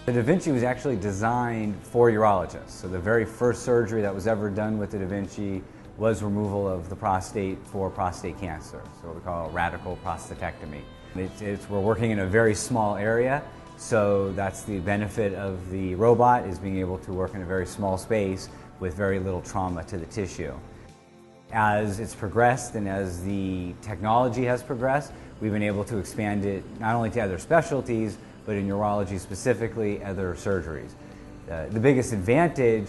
The Da Vinci was actually designed for urologists. So the very first surgery that was ever done with the Da Vinci was removal of the prostate for prostate cancer, so what we call radical prostatectomy. We're working in a very small area, so that's the benefit of the robot, is being able to work in a very small space with very little trauma to the tissue. As it's progressed and as the technology has progressed, we've been able to expand it not only to other specialties, but in urology specifically, other surgeries. The biggest advantage,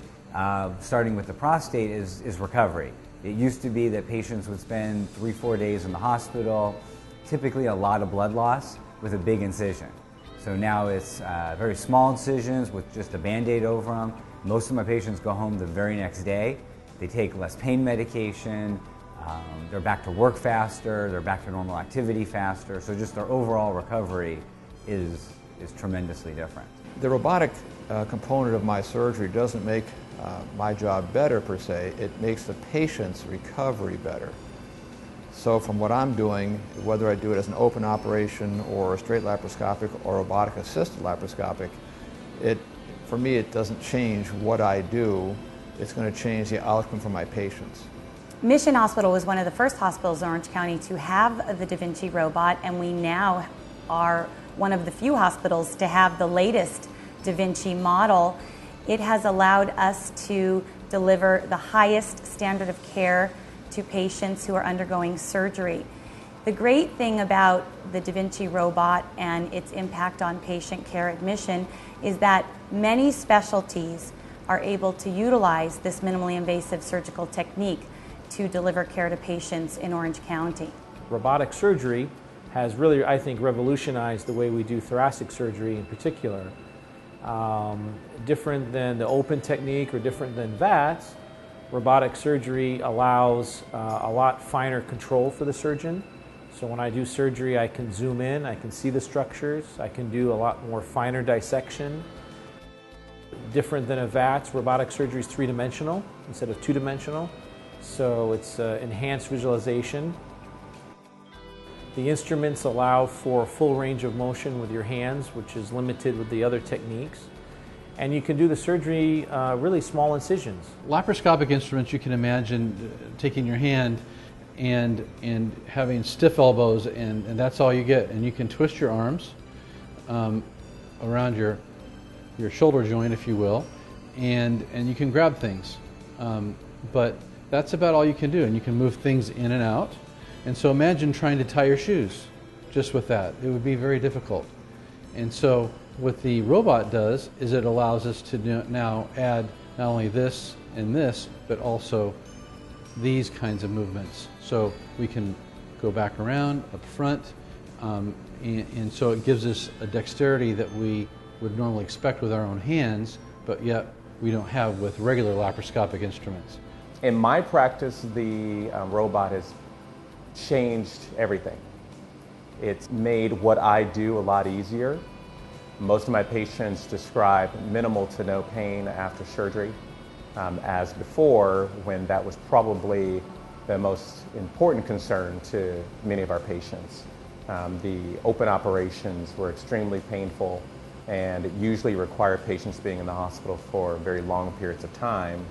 starting with the prostate, is recovery. It used to be that patients would spend 3-4 days in the hospital, typically a lot of blood loss with a big incision. So now it's very small incisions with just a Band-Aid over them. Most of my patients go home the very next day. They take less pain medication, they're back to work faster, they're back to normal activity faster, so just their overall recovery is tremendously different. The robotic component of my surgery doesn't make my job better per se, it makes the patient's recovery better. So from what I'm doing, whether I do it as an open operation or a straight laparoscopic or robotic assisted laparoscopic, for me it doesn't change what I do, it's going to change the outcome for my patients. Mission Hospital was one of the first hospitals in Orange County to have the Da Vinci robot, and we now are one of the few hospitals to have the latest Da Vinci model. It has allowed us to deliver the highest standard of care to patients who are undergoing surgery. The great thing about the Da Vinci robot and its impact on patient care admission is that many specialties are able to utilize this minimally invasive surgical technique to deliver care to patients in Orange County. Robotic surgery has really, I think, revolutionized the way we do thoracic surgery in particular. Different than the open technique or different than VATS, robotic surgery allows a lot finer control for the surgeon. So when I do surgery, I can zoom in, I can see the structures, I can do a lot more finer dissection. Different than a VATS, robotic surgery is three-dimensional instead of two-dimensional. So it's enhanced visualization. The instruments allow for full range of motion with your hands, which is limited with the other techniques. And you can do the surgery really small incisions. Laparoscopic instruments, you can imagine taking your hand and having stiff elbows, and that's all you get. And you can twist your arms around your shoulder joint, if you will, and you can grab things. But that's about all you can do, and you can move things in and out. And so imagine trying to tie your shoes just with that. It would be very difficult. And so what the robot does is it allows us to now add not only this and this, but also these kinds of movements. So we can go back around, up front, and so it gives us a dexterity that we would normally expect with our own hands, but yet we don't have with regular laparoscopic instruments. In my practice, the robot has changed everything. It's made what I do a lot easier. Most of my patients describe minimal to no pain after surgery, as before, when that was probably the most important concern to many of our patients. The open operations were extremely painful, and it usually required patients being in the hospital for very long periods of time.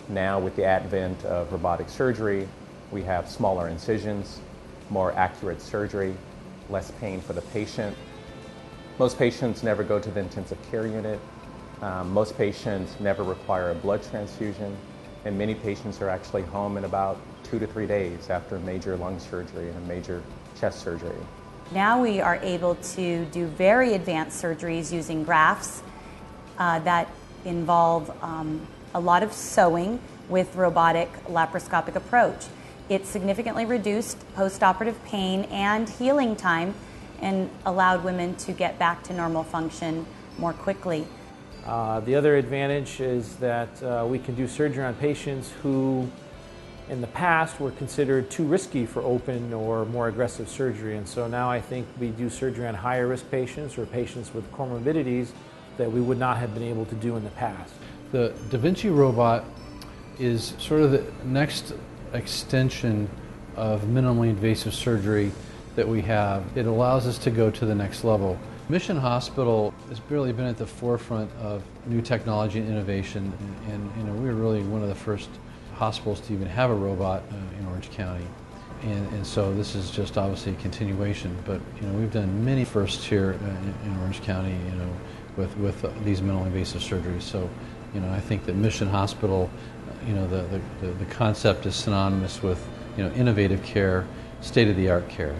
Now, with the advent of robotic surgery, we have smaller incisions, more accurate surgery, less pain for the patient. Most patients never go to the intensive care unit. Most patients never require a blood transfusion, and many patients are actually home in about 2 to 3 days after a major lung surgery and a major chest surgery. Now we are able to do very advanced surgeries using grafts that involve a lot of sewing with robotic laparoscopic approach. It significantly reduced post-operative pain and healing time and allowed women to get back to normal function more quickly. The other advantage is that we can do surgery on patients who in the past were considered too risky for open or more aggressive surgery, and so now I think we do surgery on higher risk patients or patients with comorbidities that we would not have been able to do in the past. The Da Vinci robot is sort of the next extension of minimally invasive surgery that we have. It allows us to go to the next level. Mission Hospital has really been at the forefront of new technology and innovation, and you know, we're really one of the first hospitals to even have a robot in Orange County. And so this is just obviously a continuation, but you know, we've done many firsts here in Orange County, you know, with these minimally invasive surgeries. So, you know, I think that Mission Hospital, you know, the concept is synonymous with, you know, innovative care, state-of-the-art care.